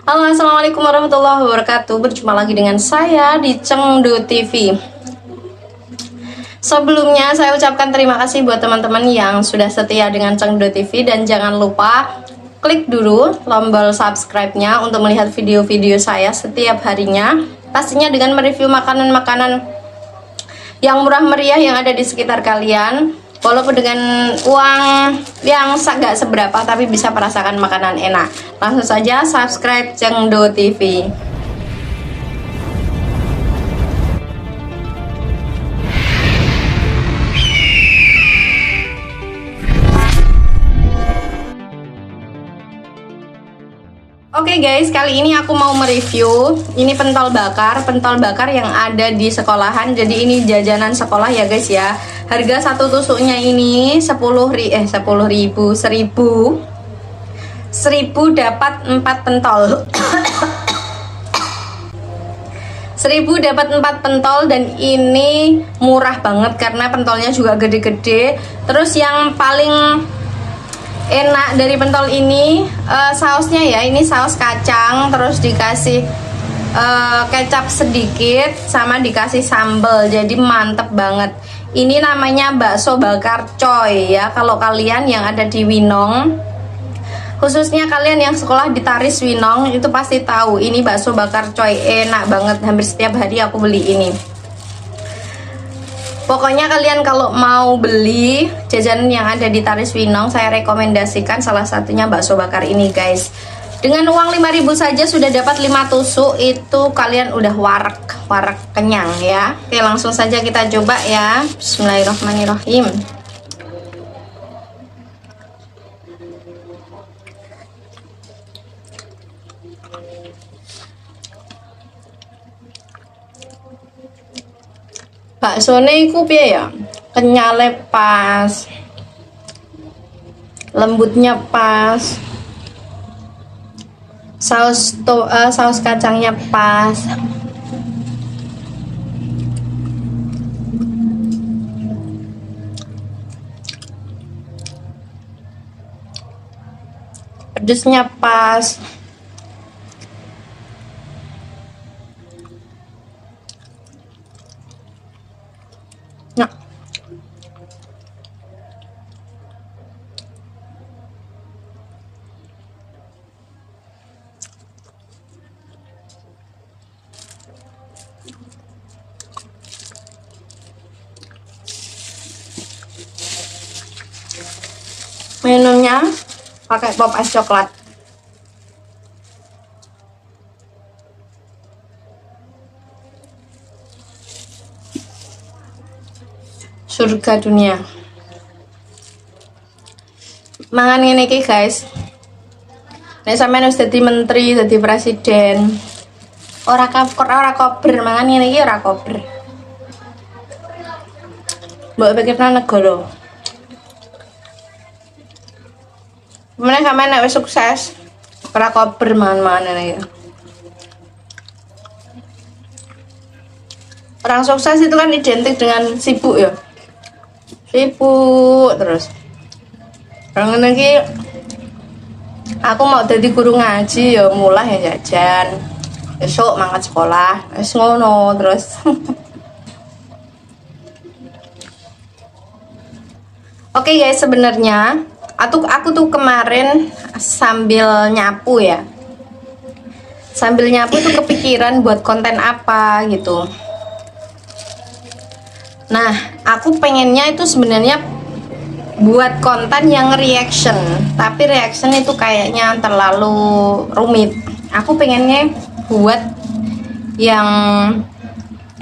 Halo, assalamualaikum warahmatullahi wabarakatuh. Berjumpa lagi dengan saya di Cengdo TV. Sebelumnya saya ucapkan terima kasih buat teman-teman yang sudah setia dengan Cengdo TV, dan jangan lupa klik dulu tombol subscribe-nya untuk melihat video-video saya setiap harinya. Pastinya dengan mereview makanan-makanan yang murah meriah yang ada di sekitar kalian. Walaupun dengan uang yang gak seberapa, tapi bisa merasakan makanan enak. Langsung saja subscribe Cengdo TV. Oke guys, kali ini aku mau mereview ini pentol bakar yang ada di sekolahan. Jadi ini jajanan sekolah ya guys ya. Harga satu tusuknya ini 10.000 dapat 4 pentol. 1000 dapat 4 pentol, dan ini murah banget karena pentolnya juga gede-gede. Terus yang paling enak dari pentol ini sausnya ya, ini saus kacang, terus dikasih kecap sedikit, sama dikasih sambal, jadi mantep banget. Ini namanya bakso bakar coy ya, kalau kalian yang ada di Winong, khususnya kalian yang sekolah di Taris Winong, itu pasti tahu ini bakso bakar coy, enak banget, hampir setiap hari aku beli ini. Pokoknya kalian kalau mau beli jajanan yang ada di Taris Winong, saya rekomendasikan salah satunya bakso bakar ini guys. Dengan uang 5.000 saja sudah dapat 5 tusuk, itu kalian udah warak kenyang ya. Oke, langsung saja kita coba ya. Bismillahirrahmanirrahim. Baksone iku piye ya? Kenyale pas, lembutnya pas, saus kacangnya pas. Pedesnya pas. Nah, minumnya pakai pop es coklat. Surga dunia. Mangan ngene iki guys, nek sampeyan wis dadi menteri, dadi presiden, ora kober mangan ngene iki, ora kober. Mbok pikirna negara. Mana sampeyan nek wis sukses, ora kober mangan-mangan ngene iki. Orang sukses itu kan identik dengan sibuk ya. Sibuk terus. Orang lagi, aku mau jadi guru ngaji ya, mulai ya jajan, besok mangkat sekolah, wis ngono terus. Oke guys, sebenarnya aku tuh kemarin sambil nyapu ya, sambil nyapu tuh kepikiran buat konten apa gitu. Nah, aku pengennya itu sebenarnya buat konten yang reaction, tapi reaction itu kayaknya terlalu rumit. Aku pengennya buat yang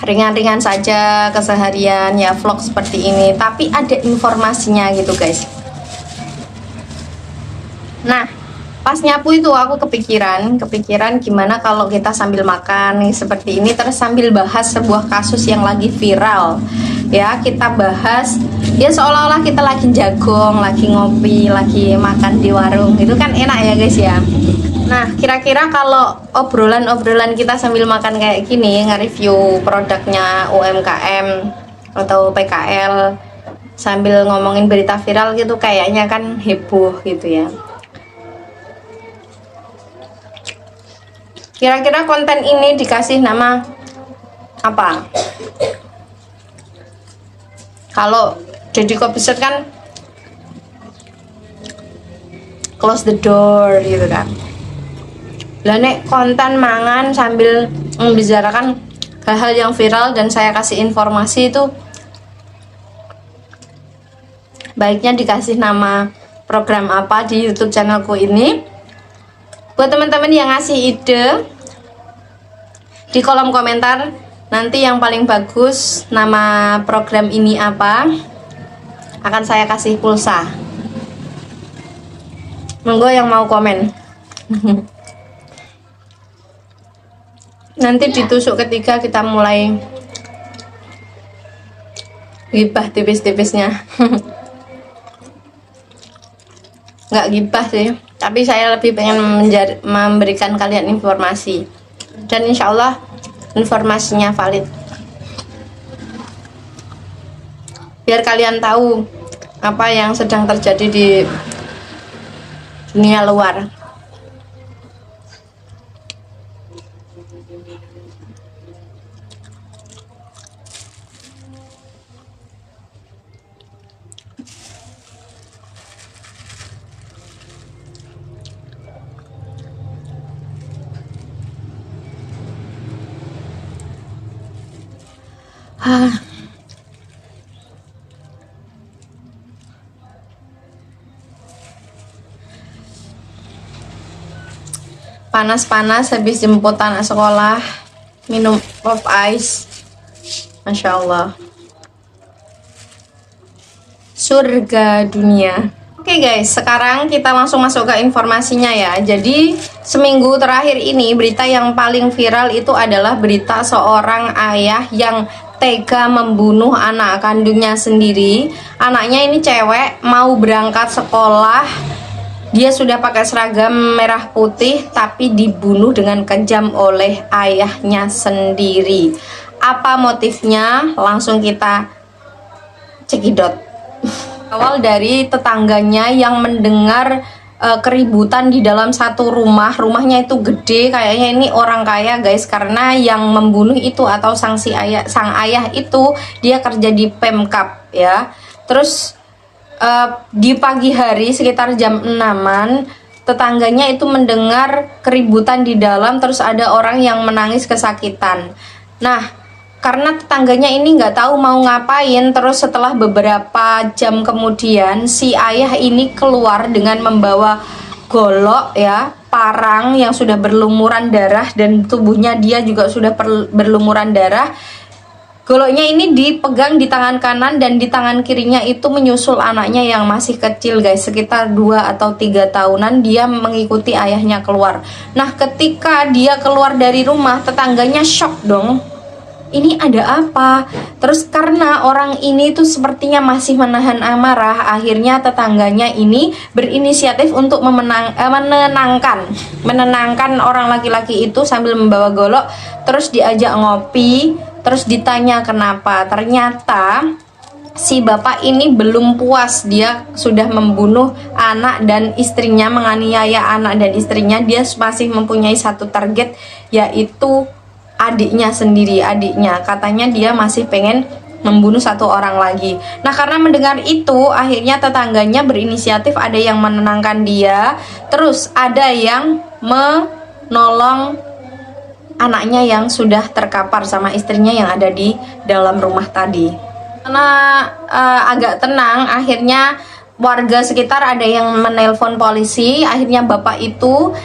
ringan-ringan saja, keseharian ya, vlog seperti ini, tapi ada informasinya gitu guys. Nah, pas nyapu itu aku kepikiran gimana kalau kita sambil makan nih seperti ini, terus sambil bahas sebuah kasus yang lagi viral ya, kita bahas ya seolah-olah kita lagi jagong, lagi ngopi, lagi makan di warung, itu kan enak ya guys ya. Nah, kira-kira kalau obrolan kita sambil makan kayak gini, nge-review produknya UMKM atau PKL sambil ngomongin berita viral gitu, kayaknya kan heboh gitu ya. Kira-kira konten ini dikasih nama apa? Kalau Deddy Corbuzier kan close the door gitu kan. Lah nek konten mangan sambil membicarakan hal-hal yang viral dan saya kasih informasi itu, baiknya dikasih nama program apa di YouTube channelku ini. Buat teman-teman yang ngasih ide di kolom komentar, nanti yang paling bagus nama program ini apa, akan saya kasih pulsa. Monggo yang mau komen. Nanti ditusuk ketiga kita mulai gibah tipis-tipisnya. Nggak gibah sih, tapi saya lebih pengen memberikan kalian informasi, dan insya Allah informasinya valid, biar kalian tahu apa yang sedang terjadi di dunia luar. Panas-panas habis jemput anak sekolah, minum pop ice, Masya Allah, surga dunia. Oke guys, sekarang kita langsung masuk ke informasinya ya. Jadi seminggu terakhir ini berita yang paling viral itu adalah berita seorang ayah yang tega membunuh anak kandungnya sendiri. Anaknya ini cewek, mau berangkat sekolah, dia sudah pakai seragam merah putih, tapi dibunuh dengan kejam oleh ayahnya sendiri. Apa motifnya? Langsung kita cekidot. Awal dari tetangganya yang mendengar keributan di dalam satu rumah. Rumahnya itu gede, kayaknya ini orang kaya guys, karena yang membunuh itu atau sang ayah itu dia kerja di Pemkap ya. Terus di pagi hari sekitar jam 6-an, tetangganya itu mendengar keributan di dalam, terus ada orang yang menangis kesakitan. Nah, karena tetangganya ini nggak tahu mau ngapain, terus setelah beberapa jam kemudian si ayah ini keluar dengan membawa golok ya, parang yang sudah berlumuran darah, dan tubuhnya dia juga sudah berlumuran darah. Goloknya ini dipegang di tangan kanan, dan di tangan kirinya itu menyusul anaknya yang masih kecil guys, sekitar 2 atau 3 tahunan. Dia mengikuti ayahnya keluar. Nah, ketika dia keluar dari rumah, tetangganya shock dong. Ini ada apa? Terus karena orang ini tuh sepertinya masih menahan amarah, akhirnya tetangganya ini berinisiatif untuk menenangkan orang laki-laki itu sambil membawa golok. Terus diajak ngopi, terus ditanya kenapa. Ternyata si bapak ini belum puas, dia sudah membunuh anak dan istrinya, menganiaya anak dan istrinya. Dia masih mempunyai satu target, yaitu adiknya sendiri. Adiknya katanya dia masih pengen membunuh satu orang lagi. Nah, karena mendengar itu, akhirnya tetangganya berinisiatif, ada yang menenangkan dia, terus ada yang menolong anaknya yang sudah terkapar sama istrinya yang ada di dalam rumah tadi. Karena agak tenang, akhirnya warga sekitar ada yang menelpon polisi. Akhirnya bapak itu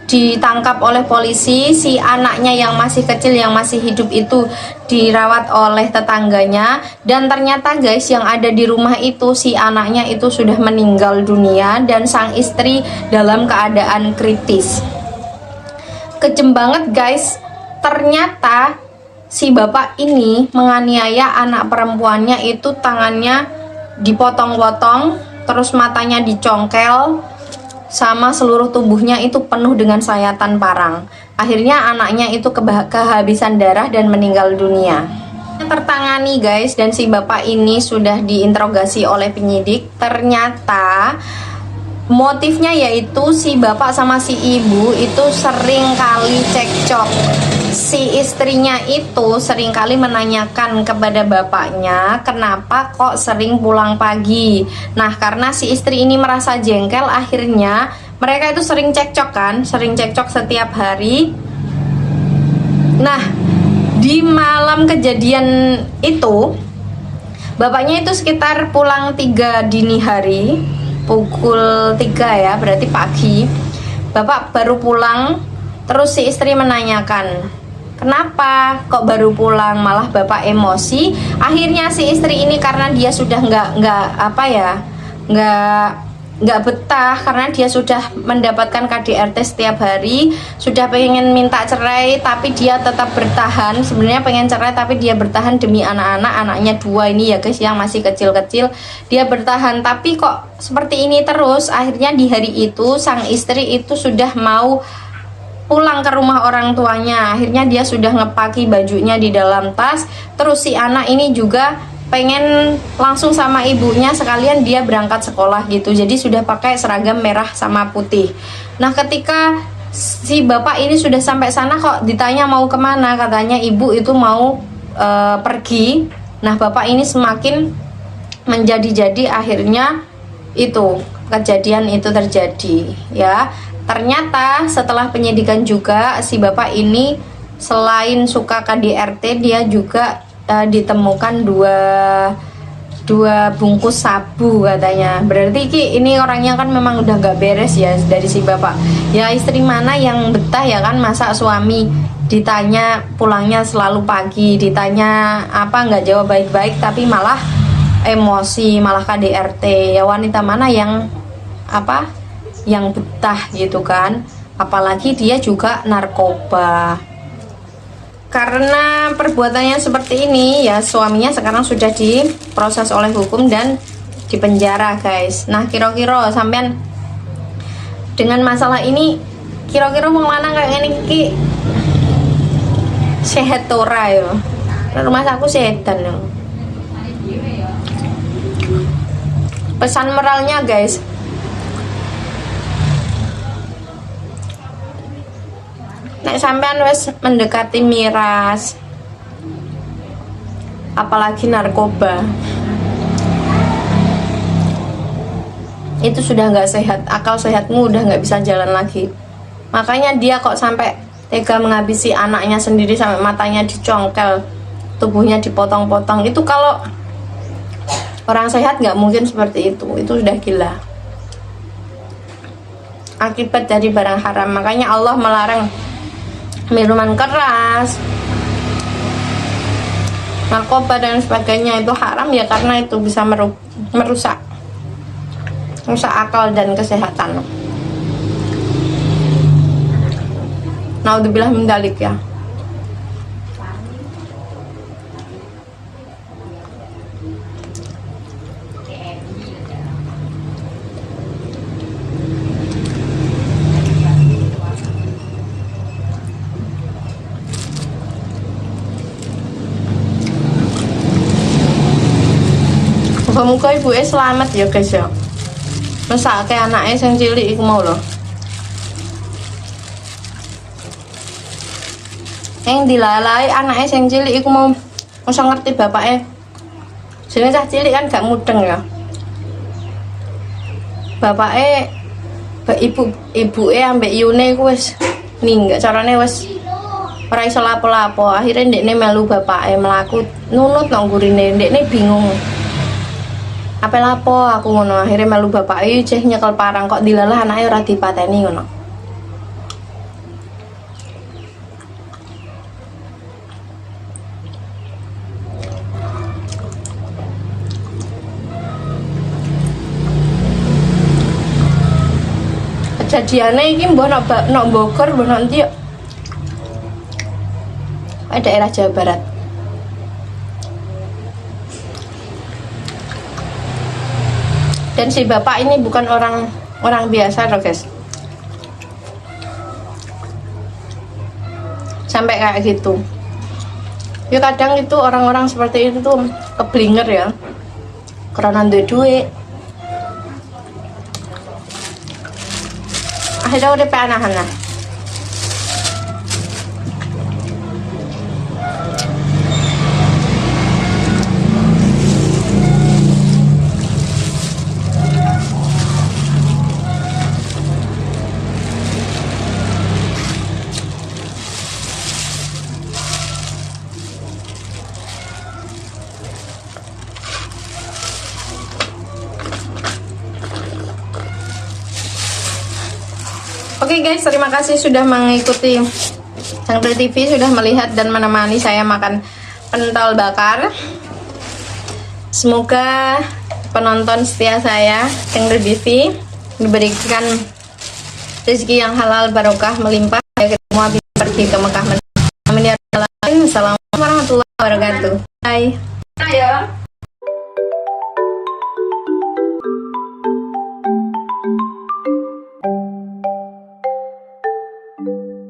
ditangkap oleh polisi. Si anaknya yang masih kecil, yang masih hidup itu dirawat oleh tetangganya, dan ternyata guys, yang ada di rumah itu si anaknya itu sudah meninggal dunia dan sang istri dalam keadaan kritis. Kejem banget guys. Ternyata si bapak ini menganiaya anak perempuannya itu, tangannya dipotong-potong, terus matanya dicongkel, sama seluruh tubuhnya itu penuh dengan sayatan parang. Akhirnya anaknya itu kehabisan darah dan meninggal dunia. Tertangani guys, dan si bapak ini sudah diinterogasi oleh penyidik. Ternyata Motifnya yaitu si bapak sama si ibu itu sering kali cekcok. Si istrinya itu sering kali menanyakan kepada bapaknya kenapa kok sering pulang pagi. Nah, karena si istri ini merasa jengkel, akhirnya mereka itu sering cekcok kan, sering cekcok setiap hari. Nah, di malam kejadian itu bapaknya itu sekitar pulang 3 dini hari, pukul 3 ya, berarti pagi. Bapak baru pulang, terus si istri menanyakan, kenapa kok baru pulang? Malah bapak emosi. Akhirnya si istri ini karena dia sudah nggak betah, karena dia sudah mendapatkan KDRT setiap hari, sudah pengen minta cerai tapi dia tetap bertahan. Sebenarnya pengen cerai tapi dia bertahan demi anaknya 2 ini ya guys, yang masih kecil-kecil. Dia bertahan, tapi kok seperti ini terus. Akhirnya di hari itu sang istri itu sudah mau pulang ke rumah orang tuanya. Akhirnya dia sudah ngepaki bajunya di dalam tas. Terus si anak ini juga pengen langsung sama ibunya, sekalian dia berangkat sekolah gitu. Jadi sudah pakai seragam merah sama putih. Nah, ketika si bapak ini sudah sampai sana kok ditanya mau kemana, katanya ibu itu mau pergi. Nah, bapak ini semakin menjadi-jadi, akhirnya itu kejadian itu terjadi ya. Ternyata setelah penyidikan juga si bapak ini selain suka KDRT, dia juga ditemukan dua bungkus sabu katanya. Berarti ini orangnya kan memang udah gak beres ya dari si bapak. Ya istri mana yang betah ya kan, masa suami ditanya pulangnya selalu pagi, ditanya apa nggak jawab baik-baik, tapi malah emosi, malah KDRT. Ya wanita mana yang yang betah gitu kan, apalagi dia juga narkoba. Karena perbuatannya seperti ini ya, suaminya sekarang sudah diproses oleh hukum dan dipenjara guys. Nah, kira-kira sampean dengan masalah ini kira-kira mau mana kayak ini ki sehat ora ya? Rumah aku sedan ya. Pesan moralnya guys, nek sampean wes mendekati miras, apalagi narkoba, itu sudah nggak sehat. Akal sehatmu udah nggak bisa jalan lagi. Makanya dia kok sampai tega menghabisi anaknya sendiri, sampai matanya dicongkel, tubuhnya dipotong-potong. Itu kalau orang sehat nggak mungkin seperti itu. Itu sudah gila. Akibat dari barang haram. Makanya Allah melarang minuman keras, narkoba dan sebagainya, itu haram ya, karena itu bisa merusak akal dan kesehatan. Naudzubillah min dzalik ya. Muka-muka ibu selamat ya guys ya. Masa kayak anaknya yang cilik iku mau loh. Yang dilalai anaknya yang cilik iku mau masa ngerti bapaknya. Jadi cah cilik kan gak mudeng ya. Bapaknya ibu ambek Yune iku wis ninggal, carane wis ora iso lapo-lapo. Akhirnya ndekne melu bapaknya melaku nunut nang gurine, ndekne bingung. Apa lapo aku ngono, akhirnya melu bapak ceh nyekel parang, kok dilalah anaknya ora dipateni ngono. Kejadiannya ini mbok nok Bogor, mbok nok ndi yo? Daerah Jawa Barat. Dan si bapak ini bukan orang biasa loh guys, sampai kayak gitu ya. Kadang itu orang-orang seperti itu tuh keblinger ya, karena duit. Akhirnya udah panahan lah. Oke guys, terima kasih sudah mengikuti Cangkri TV, sudah melihat dan menemani saya makan pentol bakar. Semoga penonton setia saya Cangkri TV diberikan rezeki yang halal barokah melimpah, saya semua bisa pergi ke Mekah. Amin ya rabbal alamin. Assalamualaikum warahmatullahi wabarakatuh. Bye. Ayo. Thank you.